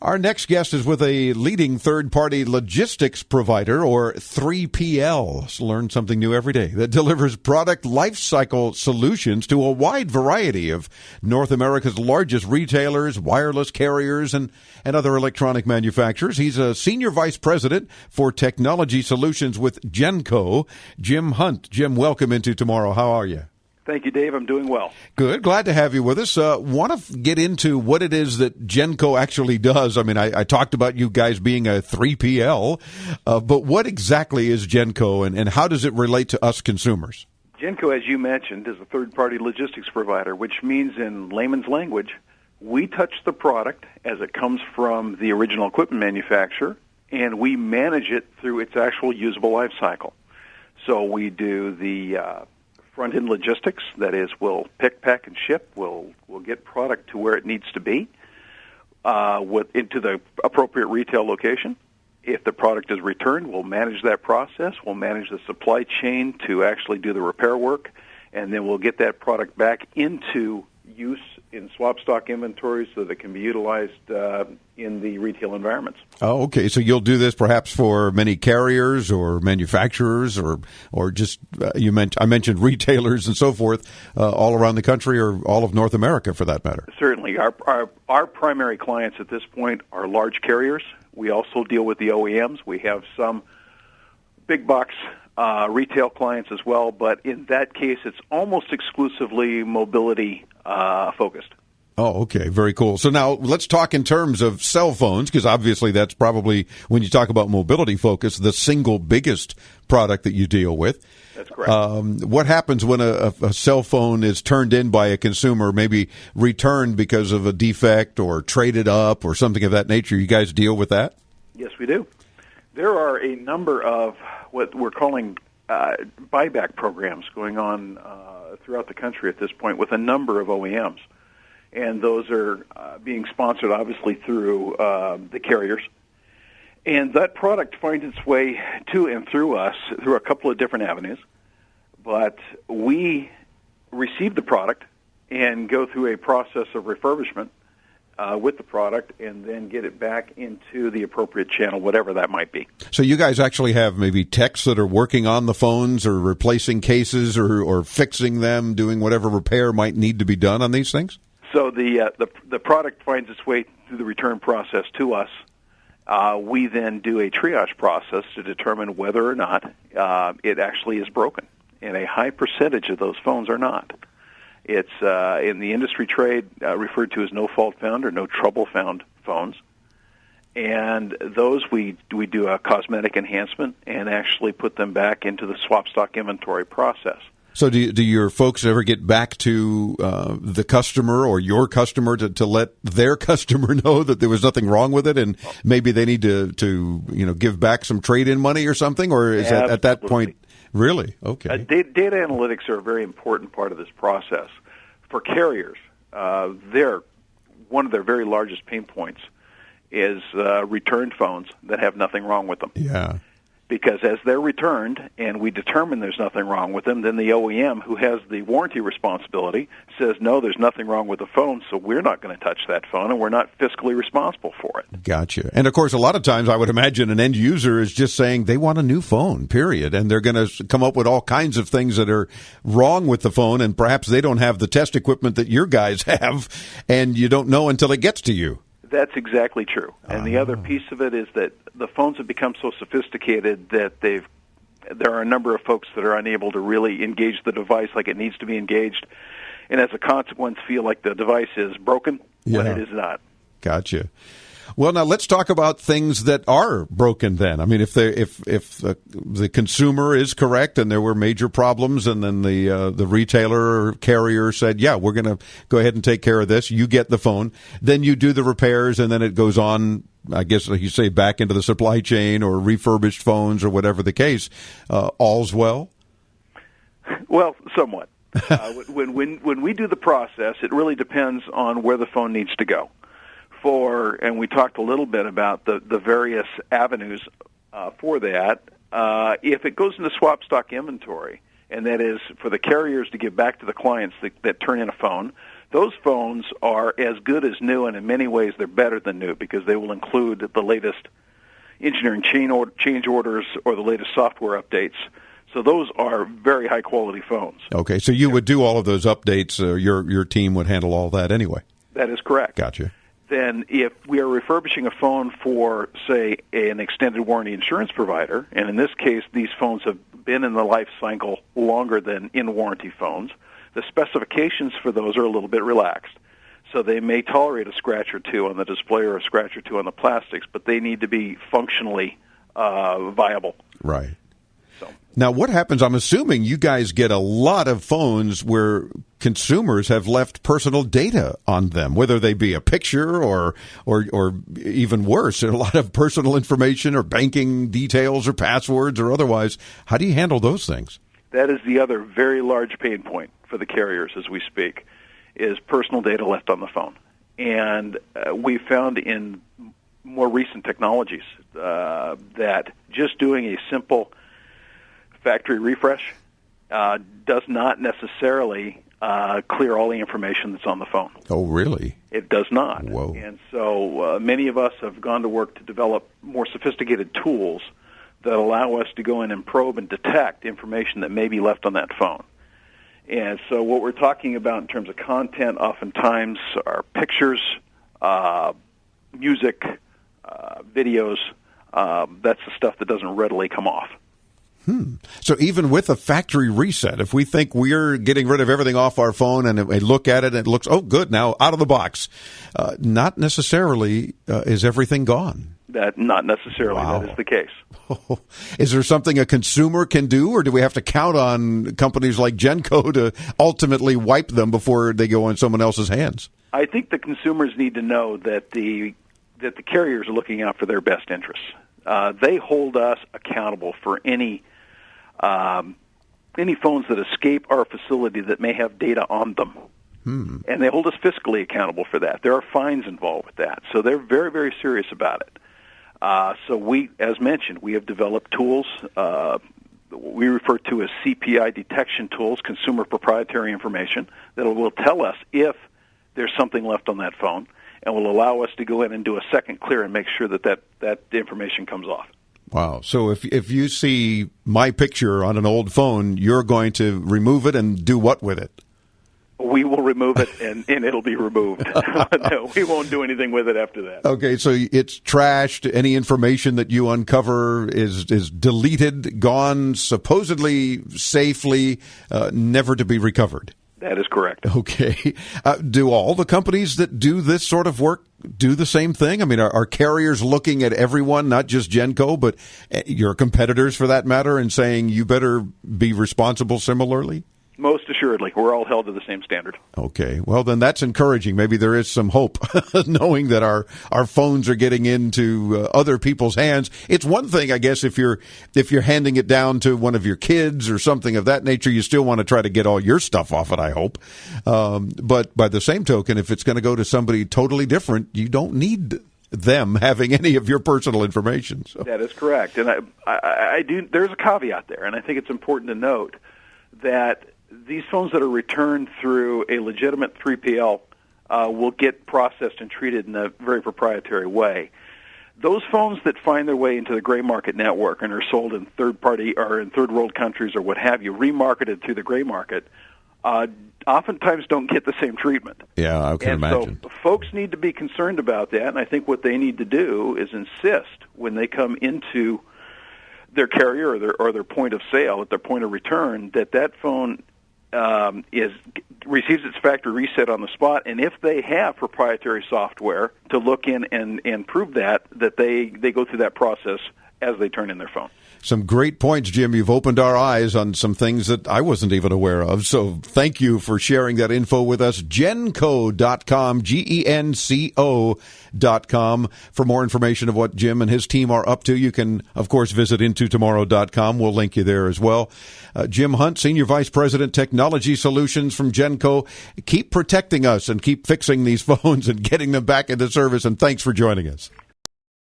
Our next guest is with a leading third-party logistics provider, or 3PL. So learn something new every day, that delivers product lifecycle solutions to a wide variety of North America's largest retailers, wireless carriers, and other electronic manufacturers. He's a senior vice president for technology solutions with GENCO. Jim Hunt. Jim, welcome into Tomorrow. How are you? Thank you, Dave. I'm doing well. Good. Glad to have you with us. Want to get into what it is that GENCO actually does. I mean, I talked about you guys being a 3PL, but what exactly is GENCO, and how does it relate to us consumers? GENCO, as you mentioned, is a third-party logistics provider, which means in layman's language, we touch the product as it comes from the original equipment manufacturer, and we manage it through its actual usable life cycle. So we do the front-end logistics, that is, we'll pick, pack, and ship. We'll get product to where it needs to be, into the appropriate retail location. If the product is returned, we'll manage that process. We'll manage the supply chain to actually do the repair work, and then we'll get that product back into use in swap stock inventory so that it can be utilized in the retail environments. Oh, okay. So you'll do this perhaps for many carriers or manufacturers, or just I mentioned retailers and so forth, all around the country, or all of North America for that matter. Certainly. Our primary clients at this point are large carriers. We also deal with the OEMs. We have some big box retail clients as well, but in that case, it's almost exclusively mobility focused. Oh, okay. Very cool. So now let's talk in terms of cell phones, because obviously that's probably, when you talk about mobility focus, the single biggest product that you deal with. That's correct. What happens when a cell phone is turned in by a consumer, maybe returned because of a defect or traded up or something of that nature? You guys deal with that? Yes, we do. There are a number of what we're calling buyback programs going on throughout the country at this point with a number of OEMs. And those are being sponsored, obviously, through the carriers. And that product finds its way to and through us through a couple of different avenues. But we receive the product and go through a process of refurbishment with the product, and then get it back into the appropriate channel, whatever that might be. So you guys actually have maybe techs that are working on the phones or replacing cases or fixing them, doing whatever repair might need to be done on these things? So the product finds its way through the return process to us. We then do a triage process to determine whether or not it actually is broken. And a high percentage of those phones are not. It's in the industry trade referred to as no fault found or no trouble found phones. And those we do a cosmetic enhancement and actually put them back into the swap stock inventory process. So do your folks ever get back to the customer or your customer to let their customer know that there was nothing wrong with it, and maybe they need to give back some trade-in money or something? Or is that at that point? Really? Okay. Data analytics are a very important part of this process. For carriers, one of their very largest pain points is returned phones that have nothing wrong with them. Yeah. Because as they're returned and we determine there's nothing wrong with them, then the OEM, who has the warranty responsibility, says, no, there's nothing wrong with the phone, so we're not going to touch that phone, and we're not fiscally responsible for it. Gotcha. And, of course, a lot of times I would imagine an end user is just saying they want a new phone, period, and they're going to come up with all kinds of things that are wrong with the phone, and perhaps they don't have the test equipment that your guys have, and you don't know until it gets to you. That's exactly true. And the other piece of it is that the phones have become so sophisticated that there are a number of folks that are unable to really engage the device like it needs to be engaged, and as a consequence feel like the device is broken when it is not. Gotcha. Well, now let's talk about things that are broken then. I mean, if the consumer is correct and there were major problems, and then the retailer or carrier said, yeah, we're going to go ahead and take care of this, you get the phone, then you do the repairs, and then it goes on, I guess like you say, back into the supply chain or refurbished phones or whatever the case. All's well? Well, somewhat. When we do the process, it really depends on where the phone needs to go. And we talked a little bit about the various avenues for that. If it goes into swap stock inventory, and that is for the carriers to give back to the clients that turn in a phone, Those phones are as good as new, and in many ways they're better than new because they will include the latest engineering change orders or the latest software updates. So those are very high-quality phones. Okay, so you would do all of those updates. Your team would handle all that anyway. That is correct. Gotcha. Then if we are refurbishing a phone for, say, an extended warranty insurance provider, and in this case these phones have been in the life cycle longer than in-warranty phones, the specifications for those are a little bit relaxed. So they may tolerate a scratch or two on the display or a scratch or two on the plastics, but they need to be functionally viable. Right. Now, what happens, I'm assuming you guys get a lot of phones where consumers have left personal data on them, whether they be a picture or even worse, a lot of personal information or banking details or passwords or otherwise. How do you handle those things? That is the other very large pain point for the carriers as we speak, is personal data left on the phone. And we found in more recent technologies that just doing a simple factory refresh does not necessarily clear all the information that's on the phone. Oh, really? It does not. Whoa. And so many of us have gone to work to develop more sophisticated tools that allow us to go in and probe and detect information that may be left on that phone. And so what we're talking about in terms of content oftentimes are pictures, music, videos. That's the stuff that doesn't readily come off. So even with a factory reset, if we think we're getting rid of everything off our phone and we look at it and it looks, oh, good, now out of the box, not necessarily is everything gone. Not necessarily. Wow. That is the case. Is there something a consumer can do, or do we have to count on companies like GENCO to ultimately wipe them before they go in someone else's hands? I think the consumers need to know that the carriers are looking out for their best interests. They hold us accountable for any phones that escape our facility that may have data on them. And they hold us fiscally accountable for that. There are fines involved with that. So they're very, very serious about it. So we, as mentioned, we have developed tools we refer to as CPI detection tools, consumer proprietary information, that will tell us if there's something left on that phone and will allow us to go in and do a second clear and make sure that information comes off. Wow. So if you see my picture on an old phone, you're going to remove it and do what with it? We will remove it, and it'll be removed. No, we won't do anything with it after that. Okay, so it's trashed. Any information that you uncover is deleted, gone, supposedly safely, never to be recovered. That is correct. Okay. Do all the companies that do this sort of work do the same thing? I mean, are carriers looking at everyone, not just GENCO, but your competitors for that matter, and saying you better be responsible similarly? Most assuredly. We're all held to the same standard. Okay. Well, then that's encouraging. Maybe there is some hope knowing that our phones are getting into other people's hands. It's one thing, I guess, if you're handing it down to one of your kids or something of that nature, you still want to try to get all your stuff off it, I hope. But by the same token, if it's going to go to somebody totally different, you don't need them having any of your personal information. So. That is correct. And I do. There's a caveat there, and I think it's important to note that these phones that are returned through a legitimate 3PL will get processed and treated in a very proprietary way. Those phones that find their way into the gray market network and are sold in third-party or in third-world countries or what have you, remarketed through the gray market, oftentimes don't get the same treatment. Yeah, I can imagine. So folks need to be concerned about that, and I think what they need to do is insist when they come into their carrier or their point of sale, at their point of return, that phone receives its factory reset on the spot, and if they have proprietary software to look in and prove that they go through that process as they turn in their phone. Some great points, Jim. You've opened our eyes on some things that I wasn't even aware of. So thank you for sharing that info with us. GENCO.com, GENCO.com. For more information of what Jim and his team are up to, you can, of course, visit intotomorrow.com. We'll link you there as well. Jim Hunt, Senior Vice President, Technology Solutions from GENCO. Keep protecting us and keep fixing these phones and getting them back into service. And thanks for joining us.